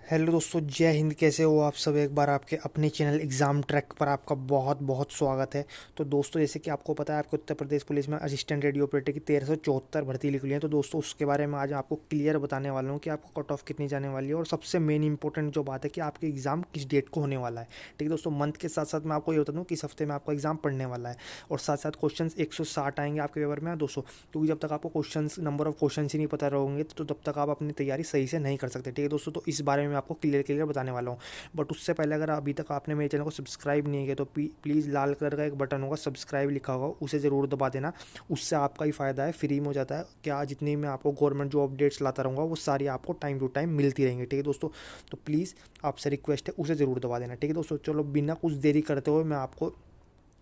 Hello दोस्तों, जय हिंद। कैसे हो आप सब? एक बार आपके अपने चैनल एग्ज़ाम ट्रैक पर आपका बहुत बहुत स्वागत है। तो दोस्तों, जैसे कि आपको पता है, आपके उत्तर प्रदेश पुलिस में असिस्टेंट रेडियो ऑपरेटर की 1374 भर्ती निकली है। तो दोस्तों, उसके बारे में आज आपको क्लियर बताने वाला हूँ कि आपको कट ऑफ कितनी जाने वाली है, और सबसे मेन इंपॉर्टेंट जो बात है कि आपके एग्ज़ाम किस डेट को होने वाला है। ठीक है दोस्तों, मंथ के साथ साथ मैं आपको ये बता दूँ किस हफ्ते में आपका एग्ज़ाम पढ़ने वाला है, और साथ साथ क्वेश्चन 160 आएंगे आपके पेपर में 200, क्योंकि जब तक आपको क्वेश्चन नंबर ऑफ क्वेश्चन ही नहीं पता रहेंगे तो तब तक आप अपनी तैयारी सही से नहीं कर सकते। ठीक है दोस्तों, तो इस बारे में आपको क्लियर क्लियर बताने वाला हूँ। बट उससे पहले अगर अभी तक आपने मेरे चैनल को सब्सक्राइब नहीं किया तो प्लीज़ लाल कलर का एक बटन होगा, सब्सक्राइब लिखा होगा, उसे ज़रूर दबा देना। उससे आपका ही फ़ायदा है, फ्री में हो जाता है। क्या जितनी मैं आपको गवर्नमेंट जॉब अपडेट्स लाता रहूँगा वो सारी आपको टाइम टू टाइम मिलती रहेंगी। ठीक है दोस्तों, तो प्लीज़ आपसे रिक्वेस्ट है, उसे ज़रूर दबा देना। ठीक है दोस्तों, चलो बिना कुछ देरी करते हुए मैं आपको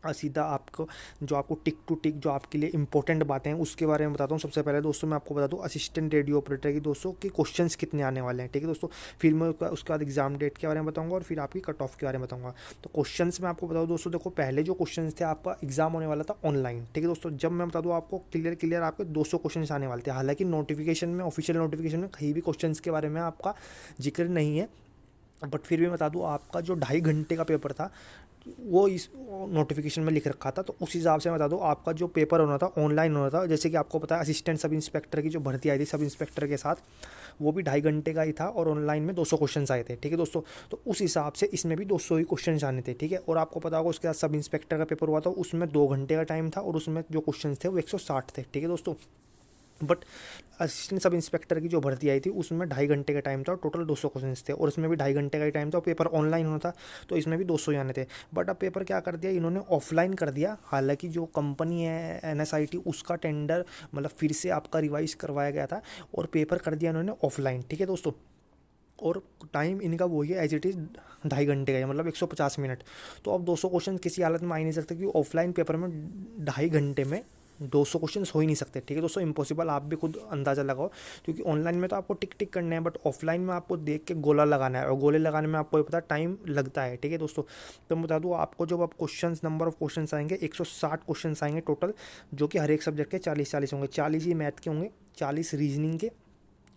सीधा आपको जो आपको टिक टू टिक जो आपके लिए इंपॉर्टेंट बातें हैं उसके बारे में बताता हूँ। सबसे पहले दोस्तों मैं आपको बता दूँ असिस्टेंट रेडियो ऑपरेटर की दोस्तों के क्वेश्चंस कितने आने वाले हैं। ठीक है दोस्तों, फिर मैं उसके बाद एग्जाम डेट के बारे में बताऊँगा, और फिर आपकी कट ऑफ के बारे में बताऊँगा। तो क्वेश्चंस मैं आपको बताऊँ दोस्तों, देखो पहले जो क्वेश्चंस थे, आपका एग्जाम होने वाला था ऑनलाइन। ठीक है दोस्तों, जब मैं बता दूँ आपको क्लियर क्लियर आपके 200 क्वेश्चन आने वाले थे। हालांकि नोटिफिकेशन में, ऑफिशियल नोटिफिकेशन में कहीं भी क्वेश्चंस के बारे में आपका जिक्र नहीं है, बट फिर भी बता दूँ आपका जो 2.5 घंटे का पेपर था वो इस नोटिफिकेशन में लिख रखा था। तो उस हिसाब से मैं बता दूँ आपका जो पेपर होना था ऑनलाइन होना था। जैसे कि आपको पता है असिस्टेंट सब इंस्पेक्टर की जो भर्ती आई थी सब इंस्पेक्टर के साथ, वो भी 2.5 घंटे का ही था, और ऑनलाइन में 200 क्वेश्चन आए थे। ठीक है दोस्तों, तो उस हिसाब से इसमें भी 200 ही क्वेश्चन आने थे। ठीक है, और आपको पता होगा उसके बाद सब इंस्पेक्टर का पेपर हुआ था, उसमें 2 घंटे का टाइम था, और उसमें जो क्वेश्चन थे वो 160 थे। ठीक है दोस्तों, बट असिस्टेंट सब इंस्पेक्टर की जो भर्ती आई थी उसमें 2.5 घंटे का टाइम था, और टोटल 200 क्वेश्चन थे, और इसमें भी 2.5 घंटे का ही टाइम था, और पेपर ऑनलाइन होना था, तो इसमें भी 200 ही आने थे। बट अब पेपर क्या कर दिया इन्होंने, ऑफलाइन कर दिया। हालांकि जो कंपनी है NSIT, उसका टेंडर मतलब फिर से आपका रिवाइज करवाया गया था, और पेपर कर दिया इन्होंने ऑफलाइन। ठीक है दोस्तों, और टाइम इनका वही है एज इट इज़ 2.5 घंटे का है, मतलब 150 मिनट। तो अब 200 क्वेश्चन किसी हालत में आ ही नहीं सकते, क्योंकि ऑफलाइन पेपर में 2.5 घंटे में 200 क्वेश्चन हो ही नहीं सकते। ठीक है दोस्तों, इम्पॉसिबल, आप भी खुद अंदाज़ा लगाओ। क्योंकि ऑनलाइन में तो आपको टिक टिक करने हैं, बट ऑफलाइन में आपको देख के गोला लगाना है, और गोले लगाने में आपको ये पता टाइम लगता है। ठीक है दोस्तों, तो मैं बता दूँ आपको, जब आप क्वेश्चन नंबर ऑफ क्वेश्चन आएंगे 160 क्वेश्चन आएंगे टोटल, जो कि हर एक सब्जेक्ट के 40-40 होंगे। 40 ही मैथ के होंगे, 40 रीजनिंग के,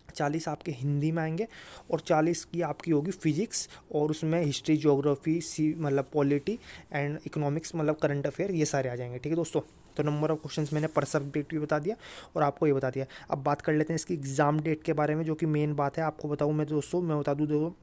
40 आपके हिंदी में आएंगे, और 40 की आपकी होगी फिजिक्स, और उसमें हिस्ट्री, ज्योग्राफी, सी मतलब पॉलिटी एंड इकोनॉमिक्स, मतलब करंट अफेयर, ये सारे आ जाएंगे। ठीक है दोस्तों, तो नंबर ऑफ क्वेश्चंस मैंने पर सब्जेक्ट भी बता दिया, और आपको ये बता दिया। अब बात कर लेते हैं इसकी एग्ज़ाम डेट के बारे में, जो कि मेन बात है। आपको बताऊँ मैं दोस्तों, मैं बता दूँ देखो,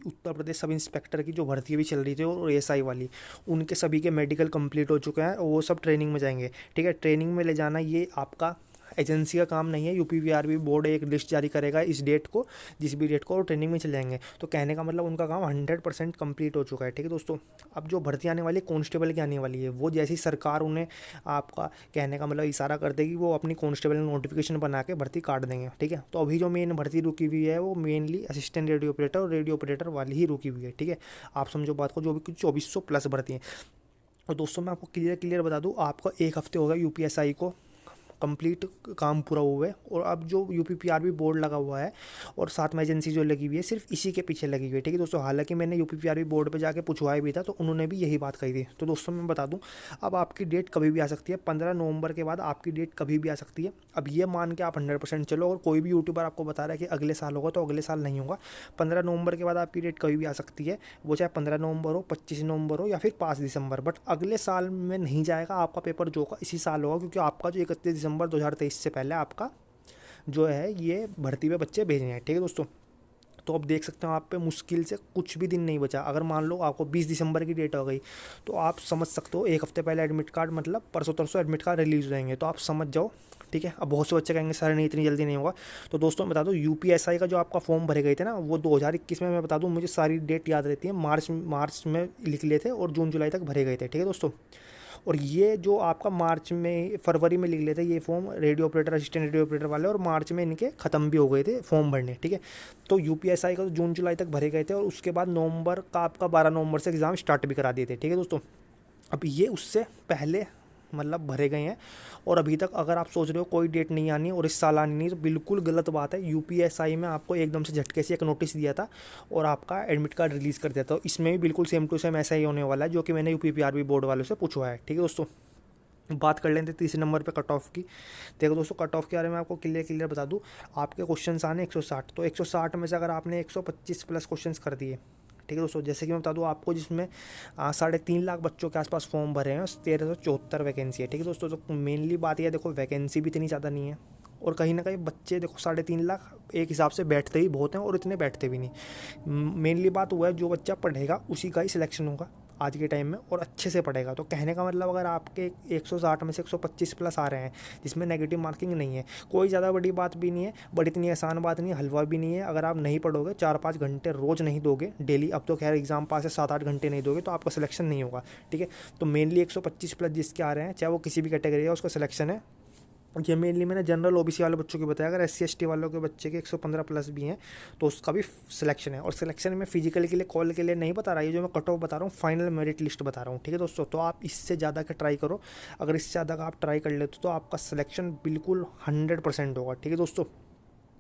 उत्तर प्रदेश सब इंस्पेक्टर की जो भर्ती भी चल रही थी, और ASI वाली, उनके सभी के मेडिकल कंप्लीट हो चुके हैं, और वो सब ट्रेनिंग में जाएंगे। ठीक है, ट्रेनिंग में ले जाना ये आपका एजेंसी का काम नहीं है। UPPRB बोर्ड एक लिस्ट जारी करेगा इस डेट को, जिस भी डेट को, और ट्रेनिंग में चले जाएंगे। तो कहने का मतलब उनका काम 100% कंप्लीट हो चुका है। ठीक है दोस्तों, अब जो भर्ती आने वाली है कांस्टेबल की आने वाली है, वो जैसी सरकार उन्हें, आपका कहने का मतलब इशारा कर देगी, वो अपनी कांस्टेबल नोटिफिकेशन बना के भर्ती काट देंगे। ठीक है, तो अभी जो मेन भर्ती रुकी हुई है वो मेनली असिस्टेंट रेडियो ऑपरेटर और रेडियो ऑपरेटर वाली ही रुकी हुई है। ठीक है, आप समझो बात को, जो भी कुछ 2400 प्लस भर्ती है। और दोस्तों मैं आपको क्लियर क्लियर बता दूँ, आपका 1 हफ्ते होगा UPSI को कंप्लीट काम पूरा हुआ है, और अब जो UPPRB बोर्ड लगा हुआ है, और साथ में एजेंसी जो लगी हुई है, सिर्फ इसी के पीछे लगी हुई है। ठीक है दोस्तों, हालांकि मैंने UPPRB बोर्ड पे जाके पूछवाया भी था, तो उन्होंने भी यही बात कही थी। तो दोस्तों मैं बता दूं, अब आपकी डेट कभी भी आ सकती है, 15 नवंबर के बाद आपकी डेट कभी भी आ सकती है। अब ये मान के आप 100% चलो, और कोई भी यूट्यूबर आपको बता रहा है कि अगले साल होगा, तो अगले साल नहीं होगा। 15 नवंबर के बाद आपकी डेट कभी भी आ सकती है, वो चाहे 15 नवंबर हो, 25 नवंबर हो, या फिर 5 दिसंबर। बट अगले साल में नहीं जाएगा, आपका पेपर जो होगा इसी साल होगा, क्योंकि आपका जो 31 दिसंबर 2023 से पहले आपका जो है ये भर्ती में बच्चे भेजने हैं। ठीक है दोस्तों, तो अब देख सकते हो आप पे मुश्किल से कुछ भी दिन नहीं बचा। अगर मान लो आपको 20 दिसंबर की डेट हो गई, तो आप समझ सकते हो 1 हफ्ते पहले एडमिट कार्ड, मतलब परसों तरसों एडमिट कार्ड रिलीज हो जाएंगे, तो आप समझ जाओ। ठीक है, अब बहुत से बच्चे कहेंगे सर नहीं इतनी जल्दी नहीं होगा। तो दोस्तों मैं बता दूं, UPSI का जो आपका फॉर्म भरे गए थे ना, वो 2021 में, मैं बता दूं मुझे सारी डेट याद रहती है, मार्च मार्च में लिख लिए थे, और जून जुलाई तक भरे गए थे। ठीक है दोस्तों, और ये जो आपका मार्च में, फरवरी में लिख लेते ये form radio operator, assistant radio operator वाले, और मार्च में इनके ख़त्म भी हो गए थे फॉर्म भरने। ठीक है, तो UPSI का तो जून जुलाई तक भरे गए थे, और उसके बाद नवंबर का आपका 12 नवंबर से एग्ज़ाम स्टार्ट भी करा दिए थे। ठीक है दोस्तों, अब ये उससे पहले मतलब भरे गए हैं, और अभी तक अगर आप सोच रहे हो कोई डेट नहीं आनी और इस साल आनी नहीं, तो बिल्कुल गलत बात है। UPSI में आपको एकदम से झटके से एक नोटिस दिया था, और आपका एडमिट कार्ड रिलीज़ कर दिया था। इसमें भी बिल्कुल सेम टू सेम ऐसा ही होने वाला है, जो कि मैंने UPPRB बोर्ड वालों से पूछवा है। ठीक है दोस्तों, बात कर लेते हैं तीसरे नंबर पे कट ऑफ की। देखो दोस्तों, कट ऑफ के बारे में आपको क्लियर बता दूं। आपके क्वेश्चंस आने 160, तो 160 में से अगर आपने 125 प्लस क्वेश्चंस कर दिए, ठीक है दोस्तों, जैसे कि मैं बता दूं आपको, जिसमें 3.5 लाख बच्चों के आसपास फॉर्म भरे हैं, 1374 वैकेंसी है, ठीक है दोस्तों। तो मेनली बात यह देखो, वैकेंसी भी इतनी ज़्यादा नहीं है, और कहीं ना कहीं बच्चे देखो 3.5 लाख एक हिसाब से बैठते ही बहुत हैं, और इतने बैठते भी नहीं। मेनली बात हुआ है, जो बच्चा पढ़ेगा उसी का ही सिलेक्शन होगा आज के टाइम में, और अच्छे से पढ़ेगा। तो कहने का मतलब, अगर आपके 160 में से 125 प्लस आ रहे हैं जिसमें नेगेटिव मार्किंग नहीं है, कोई ज़्यादा बड़ी बात भी नहीं है, बट इतनी आसान बात नहीं है, हलवा भी नहीं है। अगर आप नहीं पढ़ोगे, 4-5 घंटे रोज़ नहीं दोगे डेली, अब तो खैर एग्जाम पास है, 7-8 घंटे नहीं दोगे तो आपका सिलेक्शन नहीं होगा, ठीक है। तो मेनली 125 प्लस जिसके आ रहे हैं, चाहे वो किसी भी कैटेगरी है, उसका सिलेक्शन है। ये मेनली मैंने जनरल ओबीसी वाले बच्चों की बताया। अगर SC ST वालों के बच्चे के 115 प्लस भी हैं तो उसका भी सिलेक्शन है। और सिलेक्शन में फिजिकल के लिए, कॉल के लिए नहीं बता रहा, ये जो मैं कट ऑफ बता रहा हूँ फाइनल मेरिट लिस्ट बता रहा हूँ, ठीक है दोस्तों। तो आप इससे ज़्यादा का ट्राई करो, अगर इससे ज़्यादा का आप ट्राई कर लेते हो तो आपका सिलेक्शन बिल्कुल 100% होगा, ठीक है दोस्तों।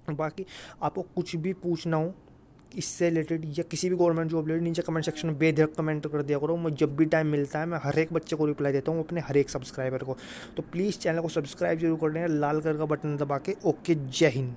बाकी आपको कुछ भी पूछना हो इससे रिलेटेड या किसी भी गवर्नमेंट जॉब रिलेटेड, नीचे कमेंट सेक्शन में बेझिझक कमेंट कर दिया करो। मैं जब भी टाइम मिलता है मैं हर एक बच्चे को रिप्लाई देता हूँ, अपने हर एक सब्सक्राइबर को। तो प्लीज़ चैनल को सब्सक्राइब जरूर कर लेना, लाल कलर का बटन दबा के। ओके, जय हिंद।